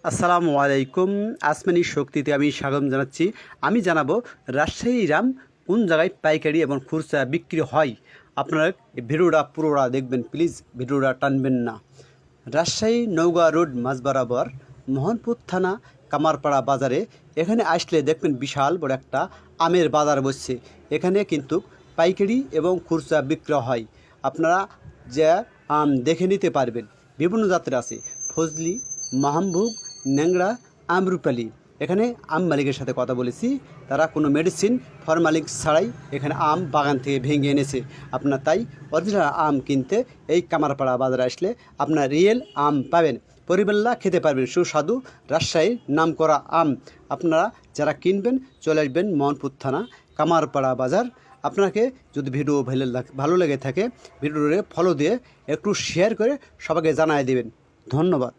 আসসালামু আলাইকুম। আসমানি শক্তিতে আমি স্বাগত জানাচ্ছি। আমি জানাবো রাজশাহী আম কোন জায়গায় পাইকারি এবং খুচরা বিক্রি হয়। আপনারা এই ভিডিওটা পুরোটা দেখবেন, প্লিজ ভিডিওটা টানবেন না। রাজশাহী নওগাঁ রোড মাঝ বরাবর মোহনপুর থানা কামারপাড়া বাজারে এখানে আসলে দেখবেন বিশাল বড় একটা আমের বাজার বসছে। এখানে কিন্তু পাইকারি এবং খুচরা বিক্রি হয়। আপনারা যে আম দেখে নিতে পারবেন। বিভিন্ন জাতের আছে, ফজলি, মাহমভোগ, ন্যাংরা, আমরুপালি। এখানে আম মালিকের সাথে কথা বলেছি, তারা কোনো মেডিসিন ফরমালিন ছাড়াই এখানে আম বাগান থেকে ভেঙে এনেছে। আপনার তাই অরিজিনাল আম কিনতে এই কামারপাড়া বাজারে আসলে আপনার রিয়েল আম পাবেন, পরিবেল্লা খেতে পারবেন, সুস্বাদু রাজশাহীর নামকরা আম। আপনারা যারা কিনবেন চলে আসবেন মোহনপুর থানা কামারপাড়া বাজার। আপনাকে যদি ভিডিও ভালো লেগে থাকে ভিডিওতে ফলো দিয়ে একটু শেয়ার করে সবাইকে জানাই দেবেন। ধন্যবাদ।